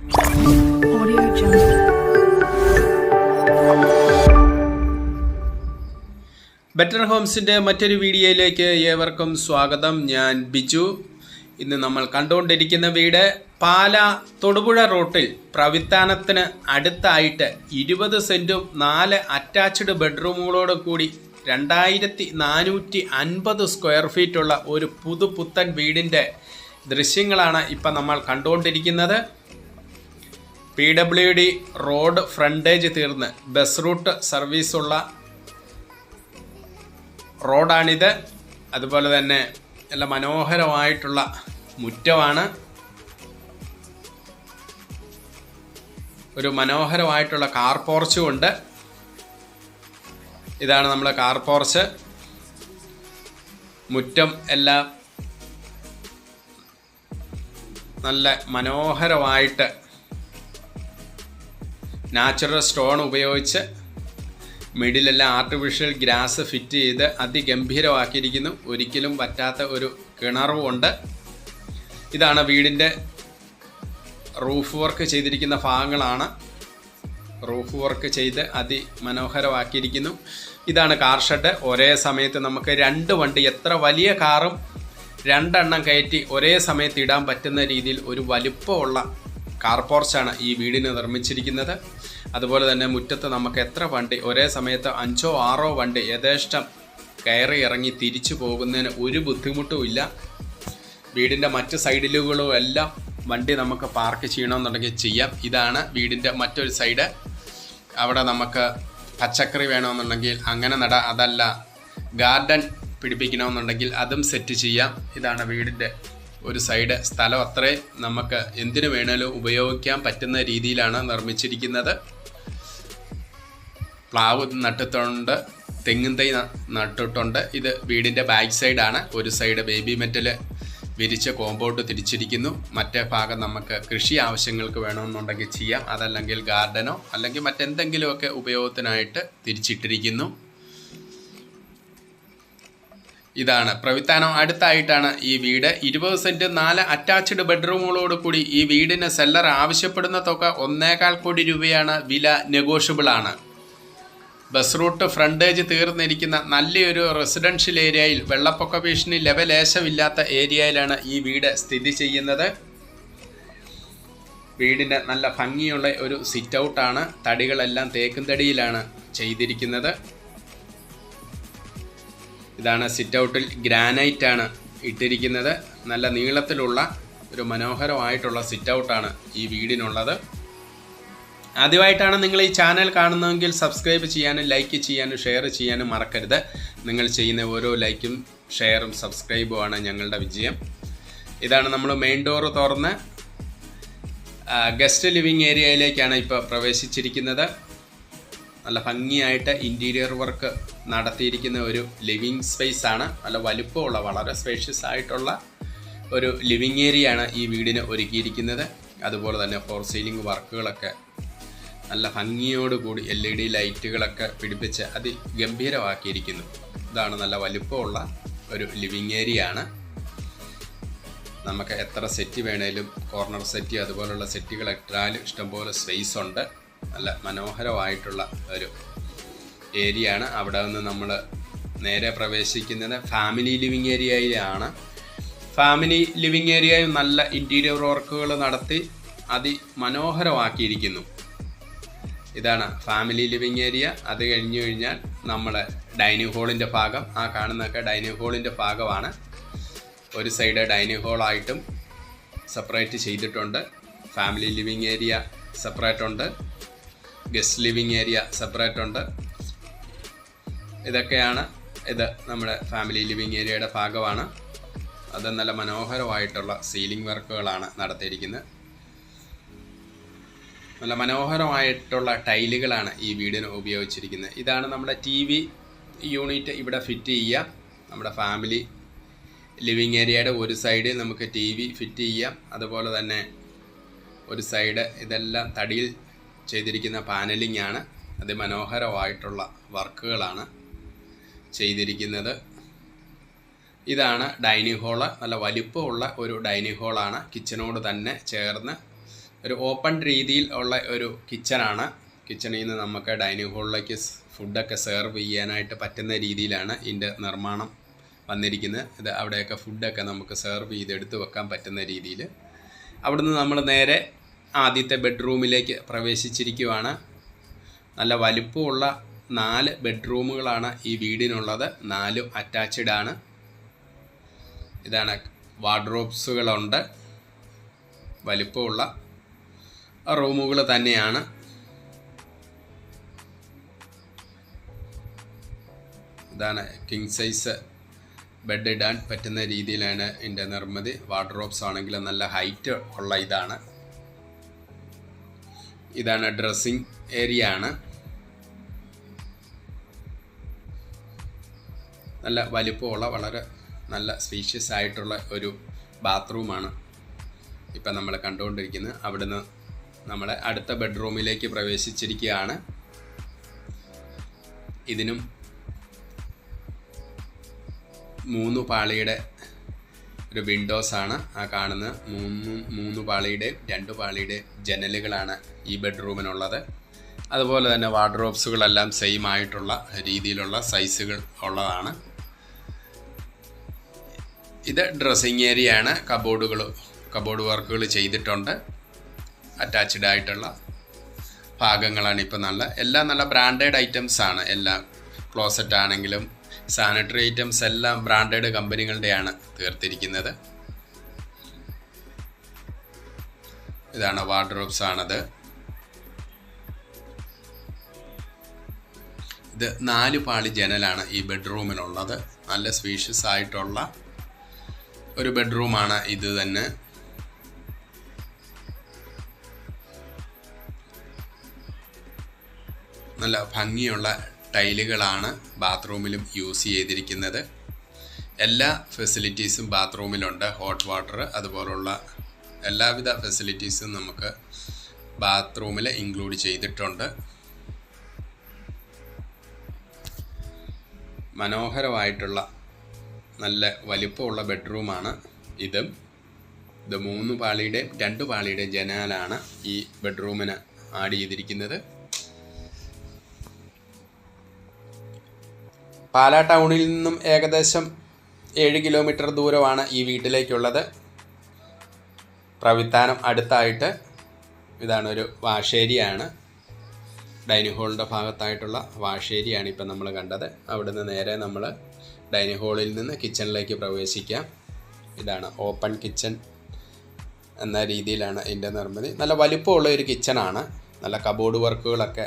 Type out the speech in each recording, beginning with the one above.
Audio Jungle. Better ഹോംസിൻ്റെ മറ്റൊരു വീഡിയോയിലേക്ക് ഏവർക്കും സ്വാഗതം. ഞാൻ ബിജു. ഇന്ന് നമ്മൾ കണ്ടുകൊണ്ടിരിക്കുന്ന വീട് പാല തൊടുപുഴ റൂട്ടിൽ പ്രവിത്താനത്തിന് അടുത്തായിട്ട് 20 സെൻറ്റും 4 അറ്റാച്ച്ഡ് ബെഡ്റൂമുകളോട് കൂടി 2450 സ്ക്വയർ ഫീറ്റുള്ള ഒരു പുതുപുത്തൻ വീടിൻ്റെ ദൃശ്യങ്ങളാണ് ഇപ്പം നമ്മൾ കണ്ടുകൊണ്ടിരിക്കുന്നത്. PWD റോഡ് ഫ്രണ്ടേജ് തീർന്ന് ബസ് റൂട്ട് സർവീസുള്ള റോഡാണിത്. അതുപോലെ തന്നെ നല്ല മനോഹരമായിട്ടുള്ള മുറ്റമാണ്. ഒരു മനോഹരമായിട്ടുള്ള കാർ പോർച്ചും ഉണ്ട്. ഇതാണ് നമ്മുടെ കാർ പോർച്ച്. മുറ്റം എല്ലാം നല്ല മനോഹരമായിട്ട് നാച്ചുറൽ സ്റ്റോൺ ഉപയോഗിച്ച് മിഡിലെല്ലാം ആർട്ടിഫിഷ്യൽ ഗ്രാസ് ഫിറ്റ് ചെയ്ത് അതിഗംഭീരമാക്കിയിരിക്കുന്നു. ഒരിക്കലും പറ്റാത്ത ഒരു കിണറുമുണ്ട്. ഇതാണ് വീടിൻ്റെ റൂഫ് വർക്ക് ചെയ്തിരിക്കുന്ന ഭാഗങ്ങളാണ്. റൂഫ് വർക്ക് ചെയ്ത് അതിമനോഹരമാക്കിയിരിക്കുന്നു. ഇതാണ് കാർ ഷെഡ്. ഒരേ സമയത്ത് നമുക്ക് 2 വണ്ടി, എത്ര വലിയ കാറും 2 എണ്ണം കയറ്റി ഒരേ സമയത്ത് ഇടാൻ പറ്റുന്ന രീതിയിൽ ഒരു വലുപ്പമുള്ള കാർ പോർച്ചാണ് ഈ വീടിന് നിർമ്മിച്ചിരിക്കുന്നത്. അതുപോലെ തന്നെ മുറ്റത്ത് നമുക്ക് എത്ര വണ്ടി, ഒരേ സമയത്ത് 5ഓ 6ഓ വണ്ടി യഥേഷ്ടം കയറി ഇറങ്ങി തിരിച്ചു പോകുന്നതിന് ഒരു ബുദ്ധിമുട്ടും ഇല്ല. വീടിൻ്റെ മറ്റ് സൈഡിലുകളും എല്ലാം വണ്ടി നമുക്ക് പാർക്ക് ചെയ്യണമെന്നുണ്ടെങ്കിൽ ചെയ്യാം. ഇതാണ് വീടിൻ്റെ മറ്റൊരു സൈഡ്. അവിടെ നമുക്ക് പച്ചക്കറി വേണമെന്നുണ്ടെങ്കിൽ അങ്ങനെ നടാം. അതല്ല ഗാർഡൻ പിടിപ്പിക്കണമെന്നുണ്ടെങ്കിൽ അതും സെറ്റ് ചെയ്യാം. ഇതാണ് വീടിൻ്റെ ഒരു സൈഡ്. സ്ഥലം അത്രയും നമുക്ക് എന്തിനു വേണേലും ഉപയോഗിക്കാൻ പറ്റുന്ന രീതിയിലാണ് നിർമ്മിച്ചിരിക്കുന്നത്. പ്ലാവ് നട്ടിട്ടുണ്ട്, തെങ്ങിൻ തൈ നട്ടിട്ടുണ്ട്. ഇത് വീടിൻ്റെ ബാക്ക് സൈഡാണ്. ഒരു സൈഡ് ബേബി മെറ്റൽ വിരിച്ച് കോമ്പൗണ്ട് തിരിച്ചിരിക്കുന്നു. മറ്റേ ഭാഗം നമുക്ക് കൃഷി ആവശ്യങ്ങൾക്ക് വേണമെന്നുണ്ടെങ്കിൽ ചെയ്യാം. അതല്ലെങ്കിൽ ഗാർഡനോ അല്ലെങ്കിൽ മറ്റെന്തെങ്കിലുമൊക്കെ ഉപയോഗത്തിനായിട്ട് തിരിച്ചിട്ടിരിക്കുന്നു. ഇതാണ് പ്രവിത്താനം അടുത്തായിട്ടാണ് ഈ വീട്. 20 സെൻറ്റ് 4 അറ്റാച്ച്ഡ് ബെഡ്റൂമുകളോട് കൂടി ഈ വീടിന് സെല്ലർ ആവശ്യപ്പെടുന്ന തുക 1.25 കോടി രൂപയാണ്. വില നെഗോഷ്യബിൾ ആണ്. ബസ് റൂട്ട് ഫ്രണ്ടേജ് തീർന്നിരിക്കുന്ന നല്ലൊരു റെസിഡൻഷ്യൽ ഏരിയയിൽ, വെള്ളപ്പൊക്ക ഭീഷണി ലെവലേശമില്ലാത്ത ഏരിയയിലാണ് ഈ വീട് സ്ഥിതി ചെയ്യുന്നത്. വീടിന് നല്ല ഭംഗിയുള്ള ഒരു സിറ്റ് ഔട്ടാണ്. തടികളെല്ലാം തേക്കും തടിയിലാണ് ചെയ്തിരിക്കുന്നത്. ഇതാണ് സിറ്റ് ഔട്ടിൽ ഗ്രാനൈറ്റ് ആണ് ഇട്ടിരിക്കുന്നത്. നല്ല നീളത്തിലുള്ള ഒരു മനോഹരമായിട്ടുള്ള സിറ്റ് ഔട്ടാണ് ഈ വീടിനുള്ളത്. ആദ്യമായിട്ടാണ് നിങ്ങൾ ഈ ചാനൽ കാണുന്നതെങ്കിൽ സബ്സ്ക്രൈബ് ചെയ്യാനും ലൈക്ക് ചെയ്യാനും ഷെയർ ചെയ്യാനും മറക്കരുത്. നിങ്ങൾ ചെയ്യുന്ന ഓരോ ലൈക്കും ഷെയറും സബ്സ്ക്രൈബുമാണ് ഞങ്ങളുടെ വിജയം. ഇതാണ് നമ്മൾ മെയിൻ ഡോറ് തുറന്ന് ഗസ്റ്റ് ലിവിങ് ഏരിയയിലേക്കാണ് ഇപ്പോൾ പ്രവേശിച്ചിരിക്കുന്നത്. നല്ല ഭംഗിയായിട്ട് ഇൻറ്റീരിയർ വർക്ക് നടത്തിയിരിക്കുന്ന ഒരു ലിവിങ് സ്പേസ് ആണ്. നല്ല വലുപ്പമുള്ള, വളരെ സ്പേഷ്യസ് ആയിട്ടുള്ള ഒരു ലിവിങ് ഏരിയ ആണ് ഈ വീടിന് ഒരുക്കിയിരിക്കുന്നത്. അതുപോലെ തന്നെ ഫോർ സീലിംഗ് വർക്കുകളൊക്കെ നല്ല ഭംഗിയോടുകൂടി LED ലൈറ്റുകളൊക്കെ പിടിപ്പിച്ച് അതിഗംഭീരമാക്കിയിരിക്കുന്നു. ഇതാണ് നല്ല വലുപ്പമുള്ള ഒരു ലിവിങ് ഏരിയ ആണ്. നമുക്ക് എത്ര സെറ്റ് വേണേലും, കോർണർ സെറ്റ് അതുപോലുള്ള സെറ്റുകൾ ഇട്ടാലും ഇഷ്ടംപോലെ സ്പേസ് ഉണ്ട്. നല്ല മനോഹരമായിട്ടുള്ള ഒരു ഏരിയ ആണ്. അവിടെ നിന്ന് നമ്മൾ നേരെ പ്രവേശിക്കുന്നത് ഫാമിലി ലിവിങ് ഏരിയയിലാണ്. ഫാമിലി ലിവിങ് ഏരിയയും നല്ല ഇൻറ്റീരിയർ വർക്കുകൾ നടത്തി അതിമനോഹരമാക്കിയിരിക്കുന്നു. ഇതാണ് ഫാമിലി ലിവിങ് ഏരിയ. അത് കഴിഞ്ഞു കഴിഞ്ഞാൽ നമ്മുടെ ഡൈനിങ് ഹോളിൻ്റെ ഭാഗം, ആ കാണുന്നതൊക്കെ ഡൈനിങ് ഹോളിൻ്റെ ഭാഗമാണ്. ഒരു സൈഡ് ഡൈനിങ് ഹോളായിട്ടും സെപ്പറേറ്റ് ചെയ്തിട്ടുണ്ട്. ഫാമിലി ലിവിങ് ഏരിയ സെപ്പറേറ്റ് ഉണ്ട്, ഗസ്റ്റ് ലിവിങ് ഏരിയ സെപ്പറേറ്റ് ഉണ്ട്. ഇതൊക്കെയാണ് ഇത് നമ്മുടെ ഫാമിലി ലിവിങ് ഏരിയയുടെ ഭാഗമാണ്. അത് നല്ല മനോഹരമായിട്ടുള്ള സീലിംഗ് വർക്കുകളാണ് നടത്തിയിരിക്കുന്നത്. നല്ല മനോഹരമായിട്ടുള്ള ടൈലുകളാണ് ഈ വീടിന് ഉപയോഗിച്ചിരിക്കുന്നത്. ഇതാണ് നമ്മുടെ TV യൂണിറ്റ് ഇവിടെ ഫിറ്റ് ചെയ്യാം. നമ്മുടെ ഫാമിലി ലിവിങ് ഏരിയയുടെ ഒരു സൈഡിൽ നമുക്ക് TV ഫിറ്റ് ചെയ്യാം. അതുപോലെ തന്നെ ഒരു സൈഡ് ഇതെല്ലാം തടിയിൽ ചെയ്തിരിക്കുന്ന പാനലിംഗ് ആണ്. അതിമനോഹരമായിട്ടുള്ള വർക്കുകളാണ് ചെയ്തിരിക്കുന്നത്. ഇതാണ് ഡൈനിങ് ഹോള്. നല്ല വലിപ്പമുള്ള ഒരു ഡൈനിങ് ഹോളാണ്. കിച്ചനോട് തന്നെ ചേർന്ന് ഒരു ഓപ്പൺ രീതിയിൽ ഉള്ള ഒരു കിച്ചണാണ്. കിച്ചണിൽ നിന്ന് നമുക്ക് ഡൈനിങ് ഹാളിലേക്ക് ഫുഡൊക്കെ സെർവ് ചെയ്യാനായിട്ട് പറ്റുന്ന രീതിയിലാണ് ഇതിൻ്റെ നിർമ്മാണം വന്നിരിക്കുന്നത്. ഇത് അവിടെയൊക്കെ ഫുഡൊക്കെ നമുക്ക് സെർവ് ചെയ്ത് എടുത്ത് വെക്കാൻ പറ്റുന്ന രീതിയിൽ. അവിടുന്ന് നമ്മൾ നേരെ ആദ്യത്തെ ബെഡ്റൂമിലേക്ക് പ്രവേശിച്ചിരിക്കുവാണ്. നല്ല വലിപ്പമുള്ള 4 ബെഡ്റൂമുകളാണ് ഈ വീടിനുള്ളത്. 4 അറ്റാച്ച്ഡ് ആണ്. ഇതാണ് വാർഡ്രോബ്സുകളുണ്ട്. വലിപ്പമുള്ള റൂമുകൾ തന്നെയാണ്. ഇതാണ് കിങ് സൈസ് ബെഡ് ഇടാൻ പറ്റുന്ന രീതിയിലാണ് ഇതിൻ്റെ നിർമ്മിതി. വാർഡ്രോബ്സ് ആണെങ്കിൽ നല്ല ഹൈറ്റ് ഉള്ള ഇതാണ്. ഇതാണ് ഡ്രസ്സിങ് ഏരിയ ആണ്. നല്ല വലിപ്പമുള്ള വളരെ നല്ല സ്പേഷ്യസ് ആയിട്ടുള്ള ഒരു ബാത്റൂമാണ് ഇപ്പം നമ്മൾ കണ്ടുകൊണ്ടിരിക്കുന്നത്. അവിടുന്ന് നമ്മൾ അടുത്ത ബെഡ്റൂമിലേക്ക് പ്രവേശിച്ചിരിക്കുകയാണ്. ഇതിനും 3 പാളിയുടെ ഒരു വിൻഡോസാണ് ആ കാണുന്ന. 3 പാളിയുടെയും 2 പാളിയുടെയും ജനലുകളാണ് ഈ ബെഡ്റൂമിനുള്ളത്. അതുപോലെ തന്നെ വാർഡ്രോബ്സുകളെല്ലാം സെയിം ആയിട്ടുള്ള രീതിയിലുള്ള സൈസുകൾ ഉള്ളതാണ്. ഇത് ഡ്രസ്സിങ് ഏരിയ ആണ്. കബോർഡ് വർക്കുകൾ ചെയ്തിട്ടുണ്ട്. അറ്റാച്ച്ഡ് ആയിട്ടുള്ള ഭാഗങ്ങളാണ് ഇപ്പം എല്ലാം നല്ല ബ്രാൻഡഡ് ഐറ്റംസ് ആണ്. എല്ലാം ക്ലോസറ്റ് ആണെങ്കിലും സാനിറ്ററി ഐറ്റംസ് എല്ലാം ബ്രാൻഡഡ് കമ്പനികളുടെയാണ് തീർത്തിരിക്കുന്നത്. ഇതാണ് വാർഡ്രോബ്സ് ആണത്. ഇത് 4 പാളി ജനലാണ് ഈ ബെഡ്റൂമിനുള്ളത്. നല്ല സ്പേഷ്യസ് ആയിട്ടുള്ള ഒരു ബെഡ്റൂമാണ് ഇത് തന്നെ. നല്ല ഭംഗിയുള്ള ടൈലുകളാണ് ബാത്റൂമിലും യൂസ് ചെയ്തിരിക്കുന്നത്. എല്ലാ ഫെസിലിറ്റീസും ബാത്റൂമിലുണ്ട്. ഹോട്ട് വാട്ടർ അതുപോലുള്ള എല്ലാവിധ ഫെസിലിറ്റീസും നമുക്ക് ബാത്റൂമിൽ ഇൻക്ലൂഡ് ചെയ്തിട്ടുണ്ട്. മനോഹരമായിട്ടുള്ള നല്ല വലിപ്പമുള്ള ബെഡ്റൂമാണ് ഇത് 3 പാളിയുടെയും 2 പാളിയുടെയും ജനാലാണ് ഈ ബെഡ്റൂമിന് ആഡ് ചെയ്തിരിക്കുന്നത്. പാലാ ടൗണിൽ നിന്നും ഏകദേശം 7 കിലോമീറ്റർ ദൂരമാണ് ഈ വീട്ടിലേക്കുള്ളത്. പ്രവിത്താനം അടുത്തായിട്ട് ഇതാണൊരു വാഷേരിയാണ്. ഡൈനിങ് ഹാളിൻ്റെ ഭാഗത്തായിട്ടുള്ള വാഷേരിയാണ് ഇപ്പം നമ്മൾ കണ്ടത്. അവിടുന്ന് നേരെ നമ്മൾ ഡൈനിങ് ഹാളിൽ നിന്ന് കിച്ചണിലേക്ക് പ്രവേശിക്കാം. ഇതാണ് ഓപ്പൺ കിച്ചൺ എന്ന രീതിയിലാണ് ഇതിൻ്റെ നിർമ്മിതി. നല്ല വലിപ്പമുള്ള ഒരു കിച്ചണാണ്. നല്ല കബോർഡ് വർക്കുകളൊക്കെ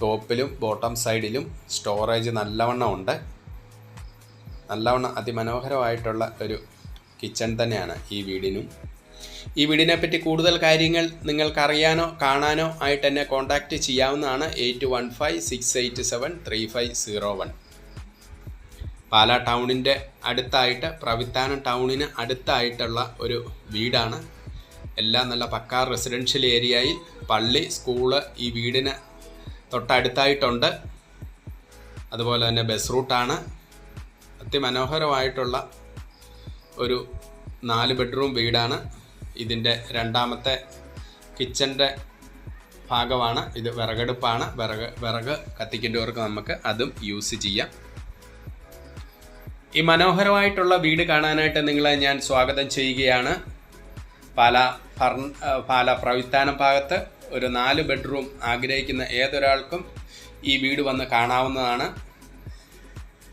ടോപ്പിലും ബോട്ടം സൈഡിലും സ്റ്റോറേജ് നല്ലവണ്ണം ഉണ്ട്. നല്ലവണ്ണം അതിമനോഹരമായിട്ടുള്ള ഒരു കിച്ചൺ തന്നെയാണ് ഈ വീടിനും. ഈ വീടിനെ പറ്റി കൂടുതൽ കാര്യങ്ങൾ നിങ്ങൾക്കറിയാനോ കാണാനോ ആയിട്ട് എന്നെ കോൺടാക്റ്റ് ചെയ്യാവുന്നതാണ്. 8156873501. പാലാ ടൗണിൻ്റെ അടുത്തായിട്ട് പ്രവിത്താനം ടൗണിന് അടുത്തായിട്ടുള്ള ഒരു വീടാണ്. എല്ലാം നല്ല പക്കാ റെസിഡൻഷ്യൽ ഏരിയയിൽ പള്ളി, സ്കൂള് ഈ വീടിന് തൊട്ടടുത്തായിട്ടുണ്ട്. അതുപോലെ തന്നെ ബസ് റൂട്ടാണ്. അതിമനോഹരമായിട്ടുള്ള ഒരു 4 ബെഡ്റൂം വീടാണ്. ഇതിൻ്റെ രണ്ടാമത്തെ കിച്ചൻ്റെ ഭാഗമാണ് ഇത്. വിറകടുപ്പാണ്. വിറക് കത്തിക്കേണ്ടവർക്ക് നമുക്ക് അതും യൂസ് ചെയ്യാം. ഈ മനോഹരമായിട്ടുള്ള വീട് കാണാനായിട്ട് നിങ്ങളെ ഞാൻ സ്വാഗതം ചെയ്യുകയാണ്. പാലാ പ്രവിത്താനം ഭാഗത്ത് ഒരു 4 ബെഡ്റൂം ആഗ്രഹിക്കുന്ന ഏതൊരാൾക്കും ഈ വീട് വന്ന് കാണാവുന്നതാണ്.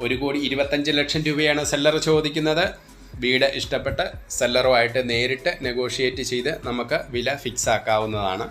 1,25,00,000 രൂപയാണ് സെല്ലർ ചോദിക്കുന്നത്. വീട് ഇഷ്ടപ്പെട്ട് സെല്ലറുമായിട്ട് നേരിട്ട് നെഗോഷിയേറ്റ് ചെയ്ത് നമുക്ക് വില ഫിക്സ് ആക്കാവുന്നതാണ്.